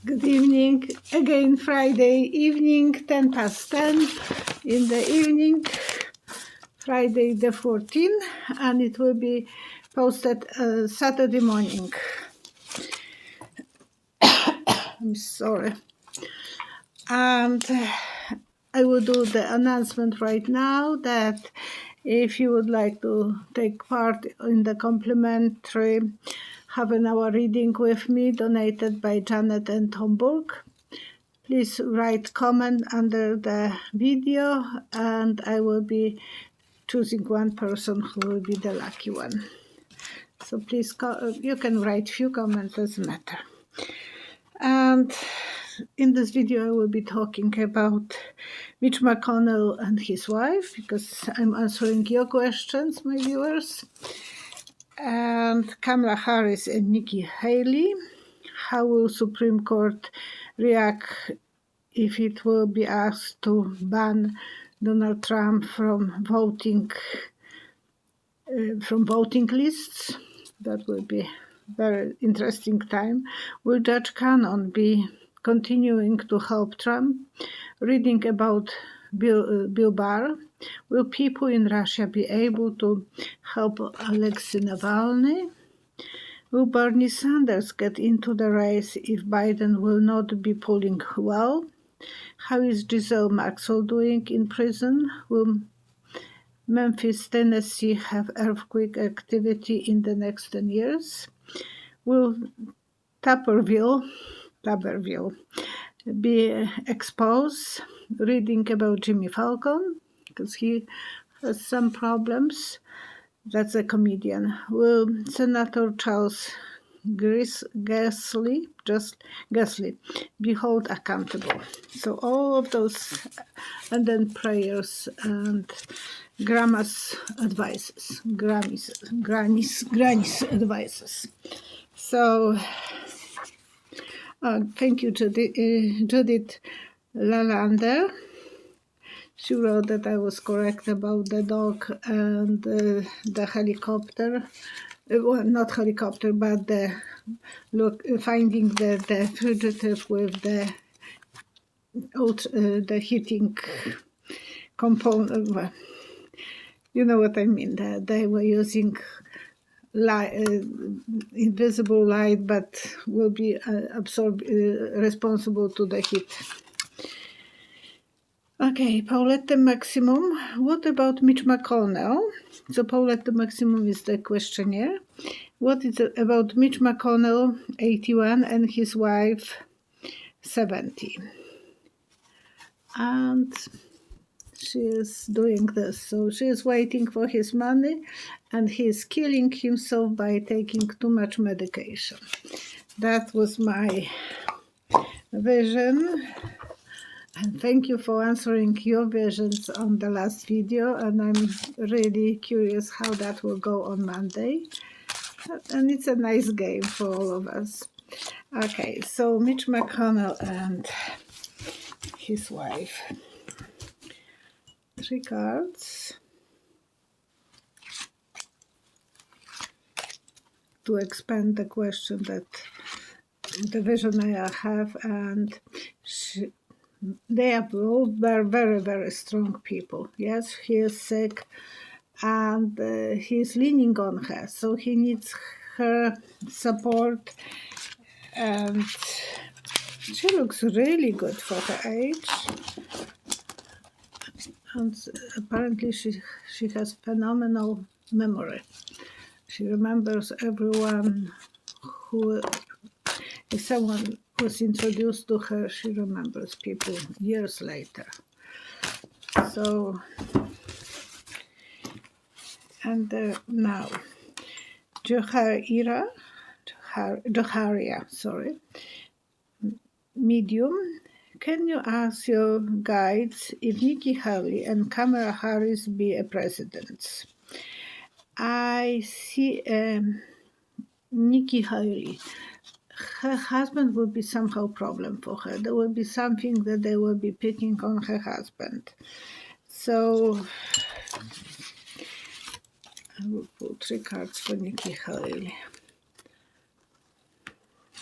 Good evening. Again, Friday evening, 10 past 10 in the evening, Friday the 14th, and it will be posted Saturday morning. I'm sorry. And I will do the announcement right now that if you would like to take part in the complimentary half-an-hour reading with me donated by Janet and Tomburg, please write comment under the video and I will be choosing one person who will be the lucky one. So please, you can write few comments, doesn't matter. And in this video I will be talking about Mitch McConnell and his wife, because I'm answering your questions, my viewers, and Kamala Harris and Nikki Haley. How will Supreme Court react if it will be asked to ban Donald Trump from voting lists? That will be very interesting time. Will Judge Cannon be continuing to help Trump? Reading about Bill Barr. Will people in Russia be able to help Alexi Navalny? Will Barnie Sanders get into the race if Biden will not be polling well? How is Giselle Maxwell doing in prison? Will Memphis Tennesi have earthquake activity in the next 10 years? Will Tuberville be exposed? Reading about Jimmy Falcon, because he has some problems. That's a comedian. Will Senator Charles Grassley be held accountable? So all of those, and then prayers and Grandma's advices, Granny's advices. So thank you, Judith Lalander. She wrote that I was correct about the dog and the helicopter. Well, not helicopter, but finding the fugitive with the heating component. Well, you know what I mean. They were using invisible light, but will be responsible to the heat. Okay, Paulette Maximum. What about Mitch McConnell? So Paulette Maximum is the questionnaire. What is it about Mitch McConnell, 81, and his wife, 70? And she is doing this. So she is waiting for his money, and he is killing himself by taking too much medication. That was my vision. And thank you for answering your visions on the last video, and I'm really curious how that will go on Monday. And it's a nice game for all of us. Okay, so Mitch McConnell and his wife. 3 cards to expand the question that the vision I have, and they are both very, very strong people. Yes, he is sick and he's leaning on her, so he needs her support, and she looks really good for her age, and apparently she has phenomenal memory. She remembers everyone who, if someone was introduced to her, she remembers people years later. So, and now, Joharia, medium. Can you ask your guides if Nikki Haley and Kamala Harris be a president? I see Nikki Haley. Her husband will be somehow a problem for her. There will be something that they will be picking on her husband. So I will pull 3 cards for Nikki Haley.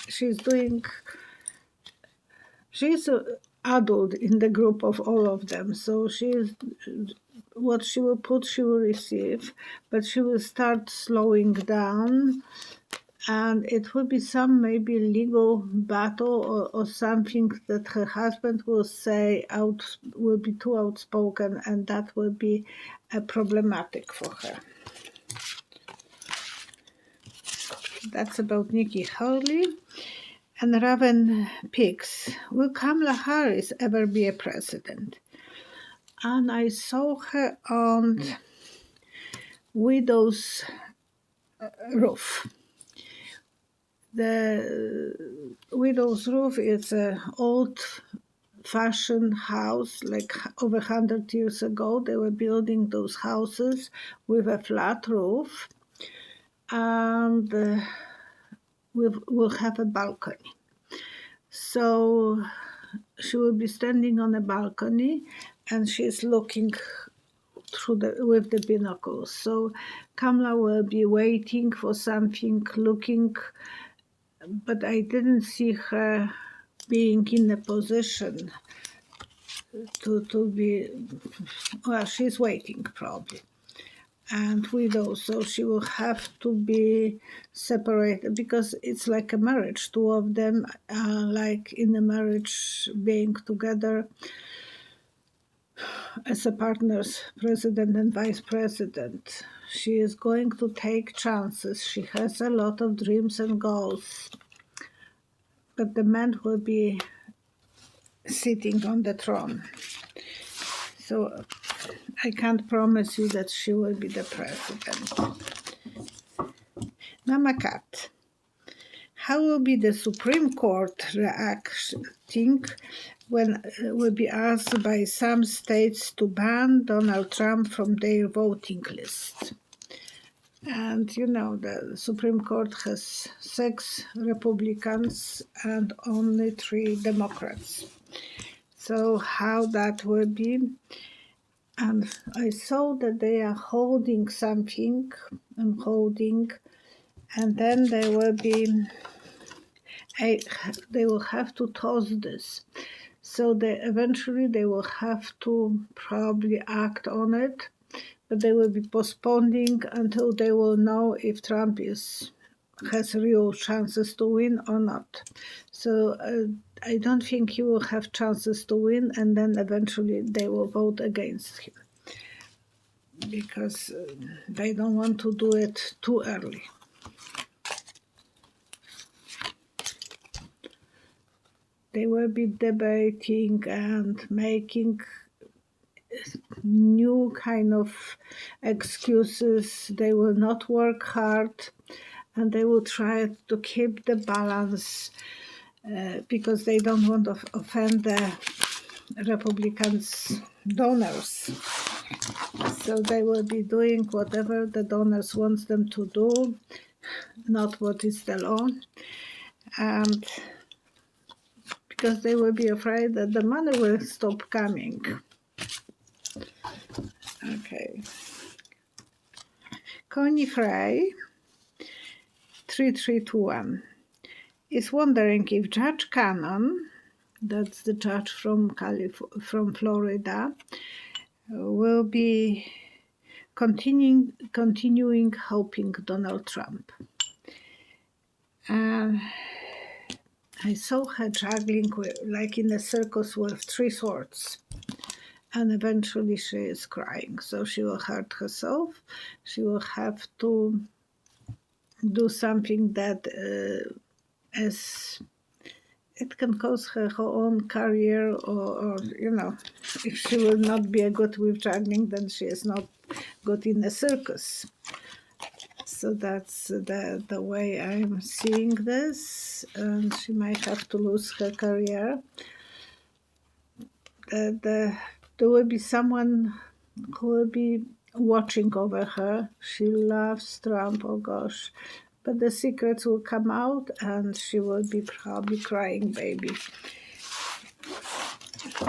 She's doing she's an adult in the group of all of them, so she's what she will put, she will receive, but she will start slowing down, and it will be some maybe legal battle or something that her husband will say will be too outspoken, and that will be problematic for her. That's about Nikki Haley. And Raven picks, will Kamala Harris ever be a president? And I saw her on Widow's Roof. The Widow's Roof is an old-fashioned house, like over 100 years ago. They were building those houses with a flat roof, and we'll have a balcony. So she will be standing on a balcony, and she's looking with the binoculars. So Kamala will be waiting for something, looking, but I didn't see her being in a position to be, well, she's waiting probably. And widow, so she will have to be separated, because it's like a marriage. Two of them are like in a marriage, being together as a partners, president and vice president. She is going to take chances. She has a lot of dreams and goals, but the man will be sitting on the throne. So I can't promise you that she will be the president. Mama Cat, how will be the Supreme Court reacting when will be asked by some states to ban Donald Trump from their voting list? And you know, the Supreme Court has 6 Republicans and only 3 Democrats. So how that will be? And I saw that they are holding something, and then they will have to toss this. So eventually they will have to probably act on it, but they will be postponing until they will know if Trump has real chances to win or not. So I don't think he will have chances to win, and then eventually they will vote against him, because they don't want to do it too early. They will be debating and making new kind of excuses. They will not work hard, and they will try to keep the balance because they don't want to offend the Republicans' donors. So they will be doing whatever the donors want them to do, not what is the law. And because they will be afraid that the money will stop coming. Okay. Connie Frey, 3321, is wondering if Judge Cannon, that's the judge from Florida, will be continuing helping Donald Trump. I saw her juggling like in a circus with 3 swords, and eventually she is crying. So she will hurt herself. She will have to do something that it can cause her own career, or you know, if she will not be good with juggling, then she is not good in a circus. So that's the way I'm seeing this, and she might have to lose her career. There will be someone who will be watching over her. She loves Trump, oh gosh. But the secrets will come out, and she will be probably crying baby.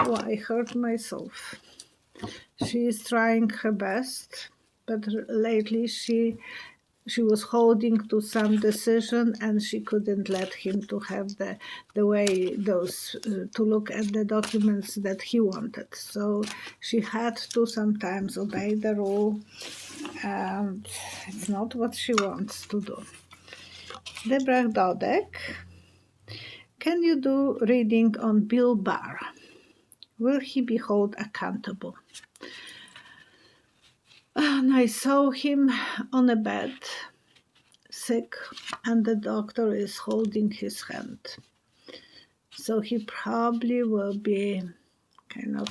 Oh, I hurt myself. She is trying her best, but lately she she was holding to some decision, and she couldn't let him to have the way those to look at the documents that he wanted. So she had to sometimes obey the rule, and it's not what she wants to do. Deborah Dodek, can you do reading on Bill Barr? Will he be held accountable? And I saw him on a bed, sick, and the doctor is holding his hand. So he probably will be kind of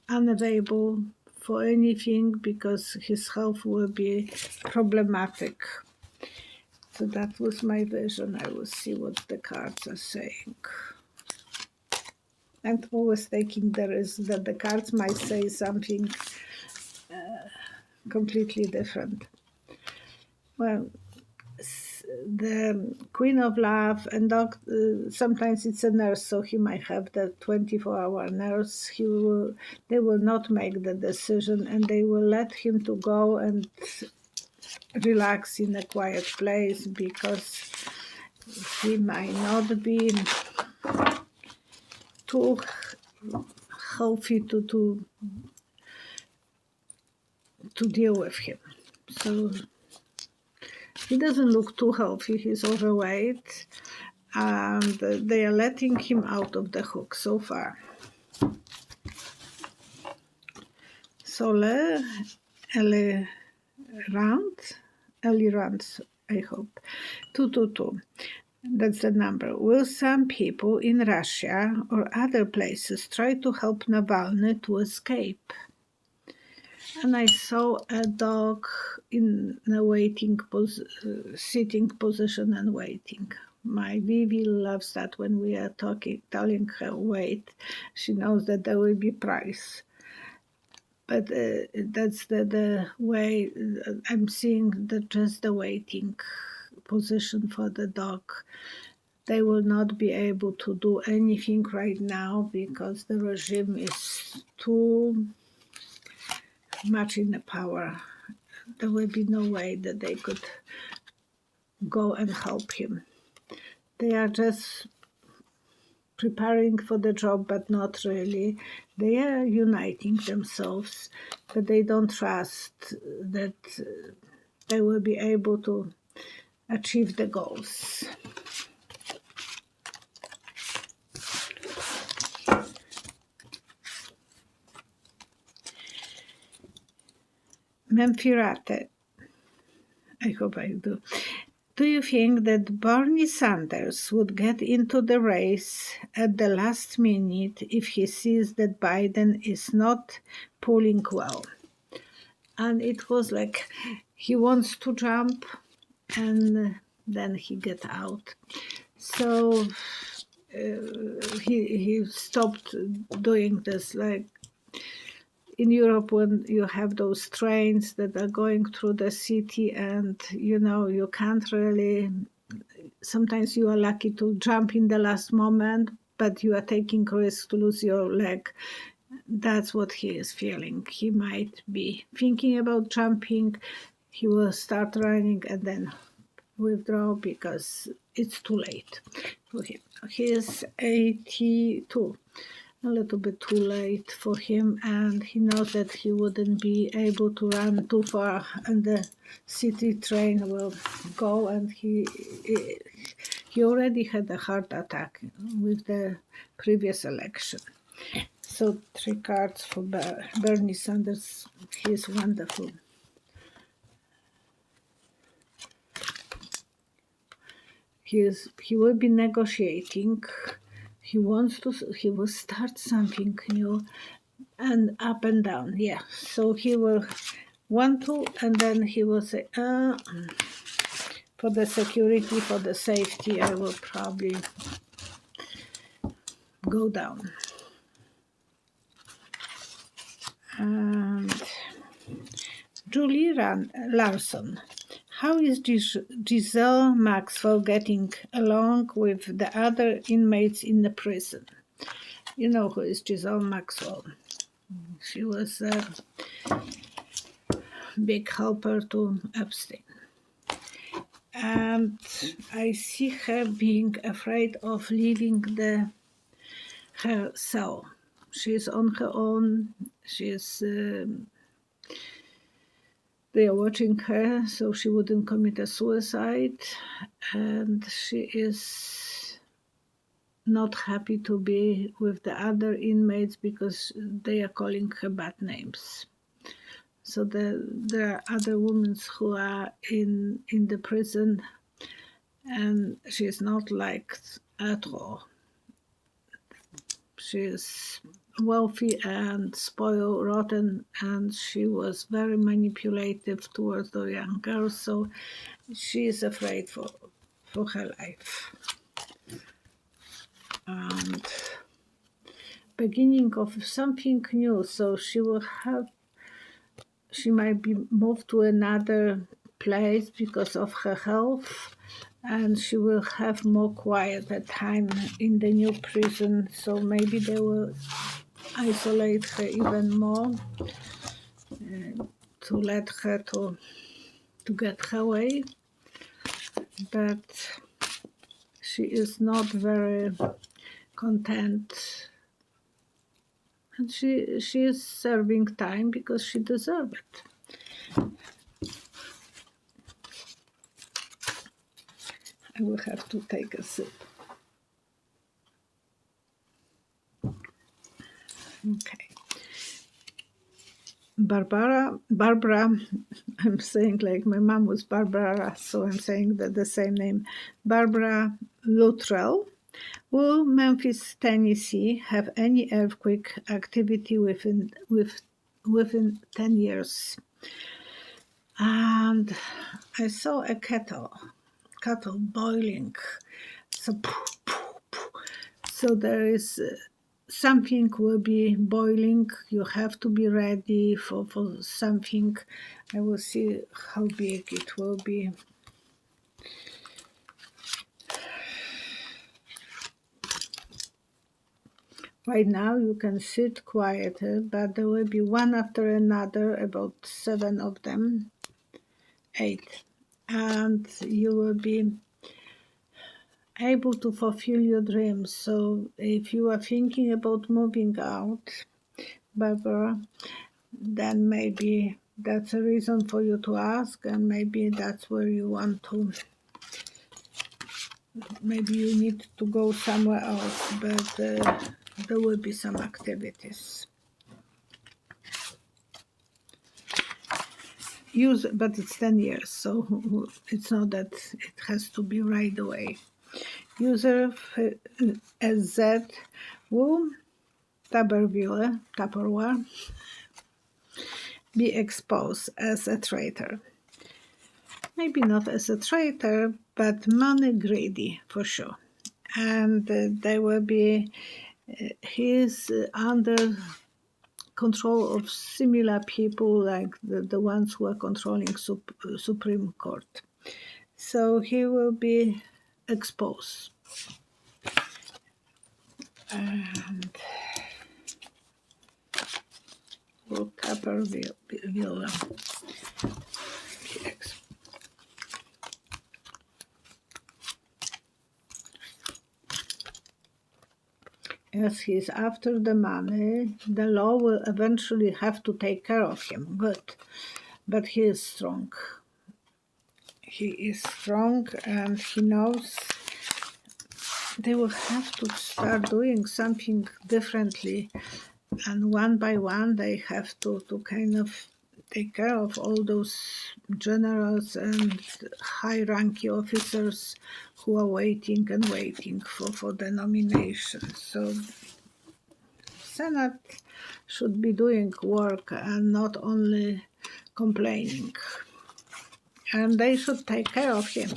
unavailable for anything because his health will be problematic. So that was my vision. I will see what the cards are saying. I'm always taking the risk that the cards might say something completely different. Well, the Queen of Love and sometimes it's a nurse, so he might have the 24-hour nurse. They will not make the decision, and they will let him to go and relax in a quiet place because he might not be too healthy to deal with him. So he doesn't look too healthy. He's overweight, and they are letting him out of the hook so far. Sole, Ellie Rand, I hope. 222. That's the number. Will some people in Russia or other places try to help Navalny to escape? And I saw a dog in a sitting position and waiting. My Vivi loves that when we are telling her wait, she knows that there will be price. But that's the way I'm seeing just the waiting position for the dog. They will not be able to do anything right now because the regime is too much in the power. There will be no way that they could go and help him. They are just preparing for the job, but not really. They are uniting themselves, but they don't trust that they will be able to achieve the goals. Memphirate, I hope I do. Do you think that Barnie Sanders would get into the race at the last minute if he sees that Biden is not pulling well? And it was like he wants to jump and then he get out. So he stopped doing this. Like in Europe, when you have those trains that are going through the city and, you can't really, sometimes you are lucky to jump in the last moment, but you are taking risks to lose your leg. That's what he is feeling. He might be thinking about jumping. He will start running and then withdraw because it's too late for him. He is 82. A little bit too late for him, and he knows that he wouldn't be able to run too far and the city train will go, and he already had a heart attack with the previous election. So 3 cards for Bernie Sanders. He is wonderful. He will be negotiating. He will start something new, and up and down, yeah. So he will want to, and then he will say, for the security, for the safety, I will probably go down. And Julie Larson. How is Giselle Maxwell getting along with the other inmates in the prison? You know who is Giselle Maxwell. She was a big helper to Epstein. and I see her being afraid of leaving her cell. She's on her own. They are watching her so she wouldn't commit a suicide, and she is not happy to be with the other inmates because they are calling her bad names. So there are other women who are in the prison, and she is not liked at all. She is wealthy and spoiled rotten, and she was very manipulative towards the young girls, so she is afraid for her life. And beginning of something new, so she might be moved to another place because of her health, and she will have more quiet time in the new prison, so maybe they will isolate her even more to let her to get her way. But she is not very content, and she is serving time because she deserves it. I will have to take a sip. Okay. Barbara, I'm saying like my mom was Barbara, so I'm saying that the same name. Barbara Luttrell. Will Memphis, Tennessee have any earthquake activity within 10 years? And I saw a kettle boiling. So there is something will be boiling. You have to be ready for something. I will see how big it will be. Right now you can sit quieter, but there will be one after another, about 7 of them, 8. And you will be able to fulfill your dreams. So if you are thinking about moving out, Barbara, then maybe that's a reason for you to ask, and maybe that's where you want to, maybe you need to go somewhere else, but there will be some activities. But it's 10 years, so it's not that it has to be right away. User SZ will Tupperware be exposed as a traitor. Maybe not as a traitor, but money greedy for sure. And they will be, he's under control of similar people like the ones who are controlling Supreme Court. So he will be exposed. And will Tuberville be exposed. As he is after the money, the law will eventually have to take care of him. Good. But he is strong. He is strong, and he knows they will have to start doing something differently. And one by one, they have to kind of take care of all those generals and high-ranking officers who are waiting for the nomination. So Senate should be doing work and not only complaining. And they should take care of him,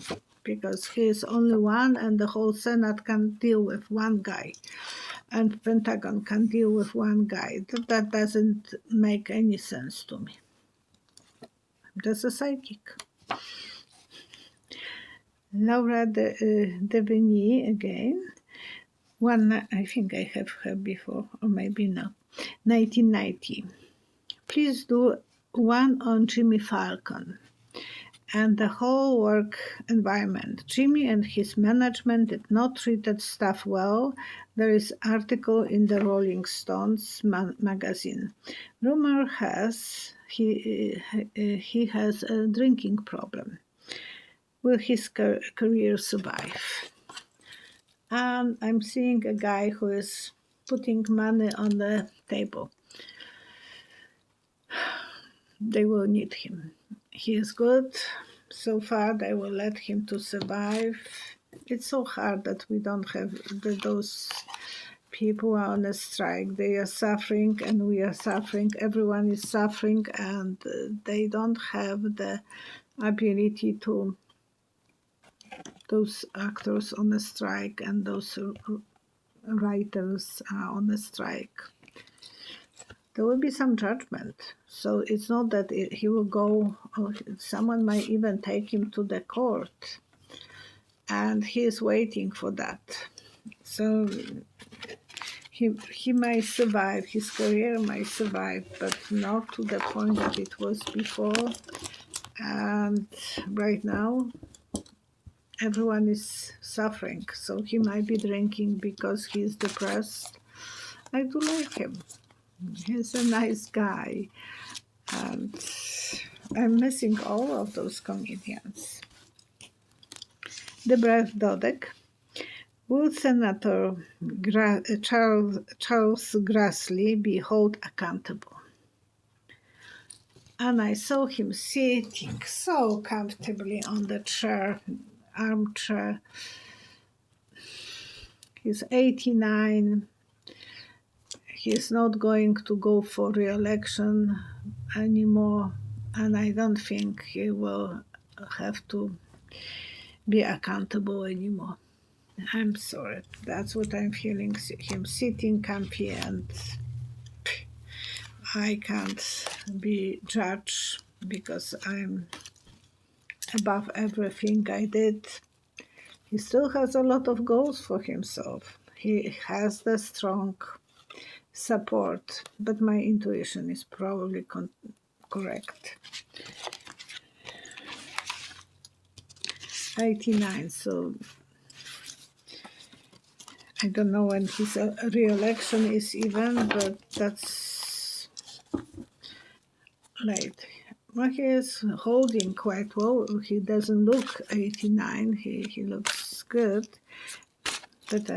because he is only one, and the whole Senate can deal with one guy, and Pentagon can deal with one guy. That doesn't make any sense to me. I'm just a psychic. Laura Devaney again. One, I think I have her before, or maybe not. 1990. Please do one on Jimmy Falcon. and the whole work environment. Jimmy and his management did not treat that staff well. There is article in the Rolling Stones magazine. Rumor has he has a drinking problem. Will his career survive? And I'm seeing a guy who is putting money on the table. They will need him. He is good. So far, they will let him to survive. It's so hard that we don't have those people are on a strike. They are suffering and we are suffering. Everyone is suffering and they don't have the ability to, those actors on a strike and those writers are on a strike. There will be some judgment. So it's not that he will go, or someone might even take him to the court. And he is waiting for that. So he might survive, his career might survive, but not to the point that it was before. And right now, everyone is suffering. So he might be drinking because he's depressed. I do like him. He's a nice guy. And I'm missing all of those comedians. Deborah Dodek. Will Senator Charles Grassley be held accountable? And I saw him sitting so comfortably on the armchair. He's 89. He's not going to go for re-election anymore, and I don't think he will have to be accountable anymore. I'm sorry, that's what I'm feeling, him sitting comfy, and I can't be judged because I'm above everything I did. He still has a lot of goals for himself. He has the strong support, but my intuition is probably correct. 89, so I don't know when his re-election is even, but that's late. Well, he is holding quite well. He doesn't look 89. He looks good, but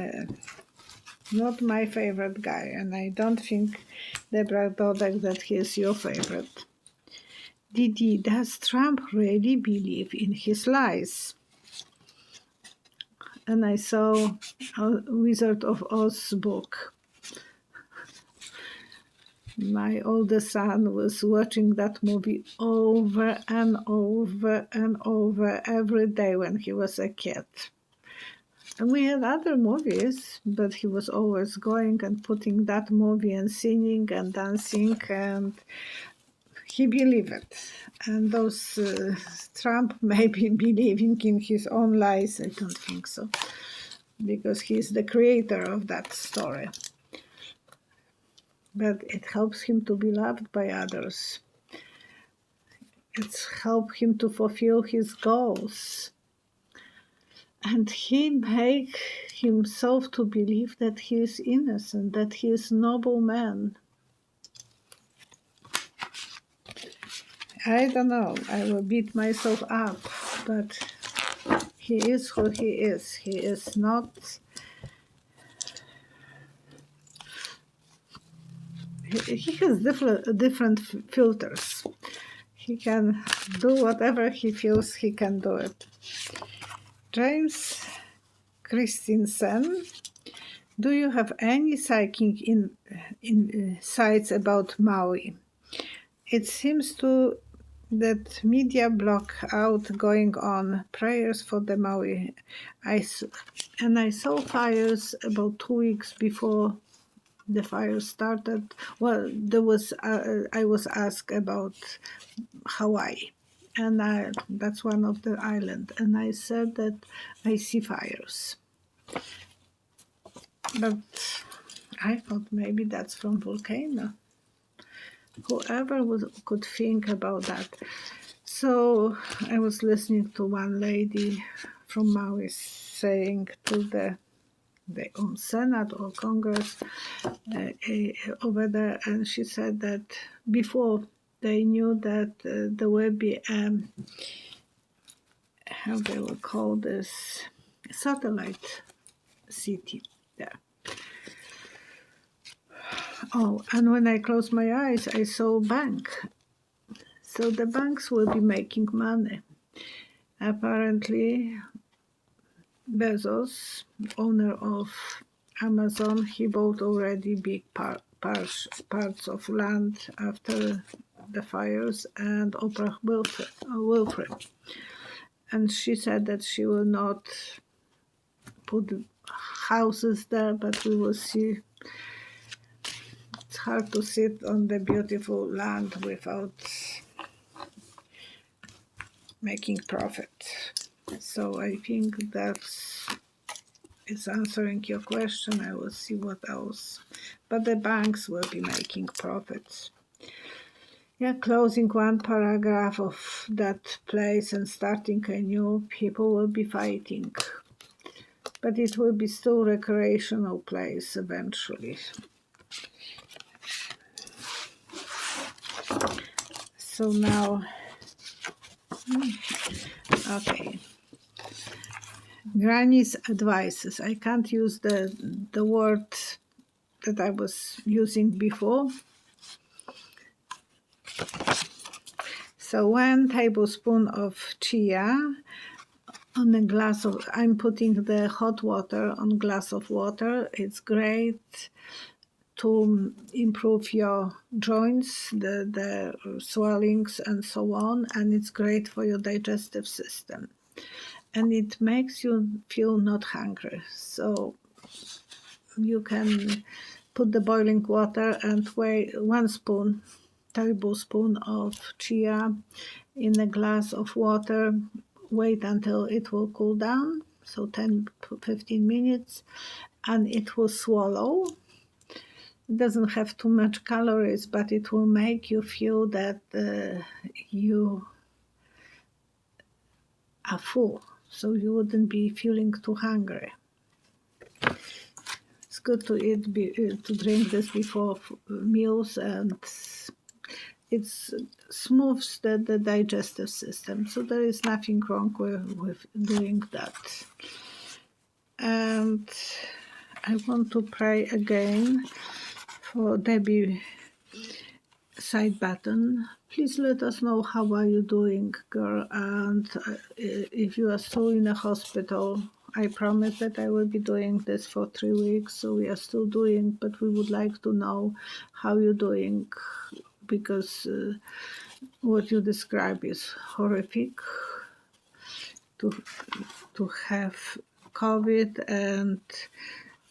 not my favorite guy, and I don't think, Deborah Dodek, that he is your favorite. Didi, does Trump really believe in his lies? And I saw a Wizard of Oz book. My oldest son was watching that movie over and over and over every day when he was a kid. And we had other movies, but he was always going and putting that movie and singing and dancing, and he believed it. And those Trump may be believing in his own lies. I don't think so, because he's the creator of that story. But it helps him to be loved by others. It's helped him to fulfill his goals. And he make himself to believe that he is innocent, that he is a noble man. I don't know, I will beat myself up, but he is who he is. He is not... He has different filters. He can do whatever he feels he can do it. James Christensen, do you have any psychic insights about Maui? It seems that media block out going on. Prayers for the Maui. I saw fires about 2 weeks before the fire started. Well, I was asked about Hawaii, and that's one of the islands, and I said that I see fires. But I thought maybe that's from volcano. Whoever could think about that. So I was listening to one lady from Maui saying to the Senate or Congress over there, and she said that before they knew that there will be how they will call this satellite city there. Oh, and when I closed my eyes, I saw a bank. So the banks will be making money. Apparently, Bezos, owner of Amazon, he bought already big parts of land after the fires, and Oprah Winfrey. And she said that she will not put houses there, but we will see. It's hard to sit on the beautiful land without making profit. So I think that's is answering your question. I will see what else. But the banks will be making profits. Yeah, closing one paragraph of that place and starting a new, people will be fighting. But it will be still a recreational place eventually. So now, okay. Granny's advices. I can't use the word that I was using before. So 1 tablespoon of chia on a glass of, I'm putting the hot water on glass of water. It's great to improve your joints, the swellings and so on, and it's great for your digestive system. And it makes you feel not hungry. So you can put the boiling water and weigh 1 tablespoon of chia in a glass of water. Wait until it will cool down, so 10-15 minutes, and it will swallow. It doesn't have too much calories, but it will make you feel that you are full, so you wouldn't be feeling too hungry. It's good to eat, to drink this before meals, and it smooths the digestive system. So there is nothing wrong with doing that. And I want to pray again for Debbie side button. Please let us know how are you doing, girl, and if you are still in a hospital, I promise that I will be doing this for 3 weeks, so we are still doing, but we would like to know how you're doing, because what you describe is horrific. To have COVID and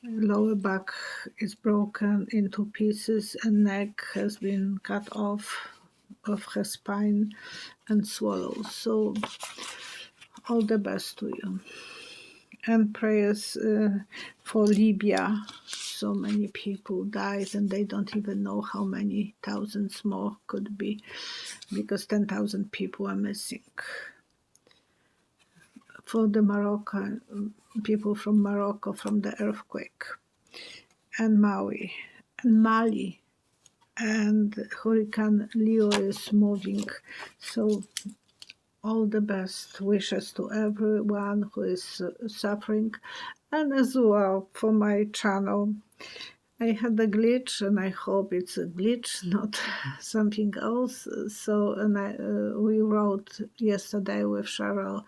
lower back is broken into pieces and neck has been cut off of her spine and swallowed. So all the best to you. And prayers for Libya. So many people died and they don't even know how many thousands more could be, because 10,000 people are missing. For the Moroccan people from Morocco from the earthquake, and Maui, and Mali, and Hurricane Leo is moving. So all the best wishes to everyone who is suffering, and as well for my channel. I had a glitch, and I hope it's a glitch, not something else. So, and we wrote yesterday with Cheryl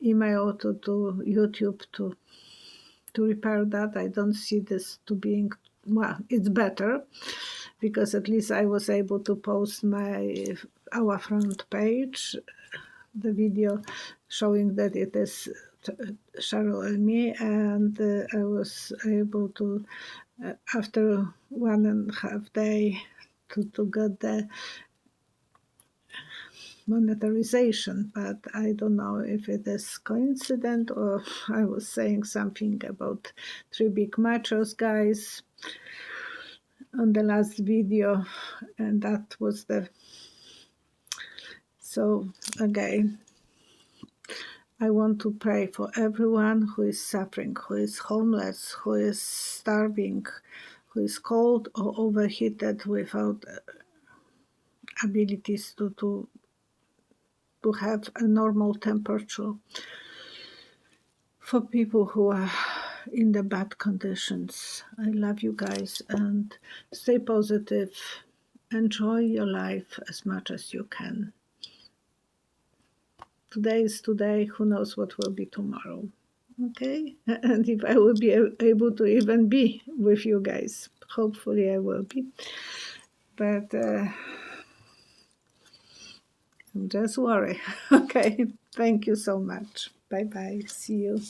email to YouTube to repair that. I don't see this to being, well, it's better, because at least I was able to post our front page, the video showing that it is Cheryl and me, and I was able to, after 1.5 days, to get the monetarization, but I don't know if it is coincident or I was saying something about 3 big machos guys on the last video, and that was the So again, I want to pray for everyone who is suffering, who is homeless, who is starving, who is cold or overheated without abilities to have a normal temperature. For people who are in the bad conditions. I love you guys and stay positive. Enjoy your life as much as you can. Today is today. Who knows what will be tomorrow? Okay? And if I will be able to even be with you guys. Hopefully I will be. But just worry. Okay? Thank you so much. Bye-bye. See you.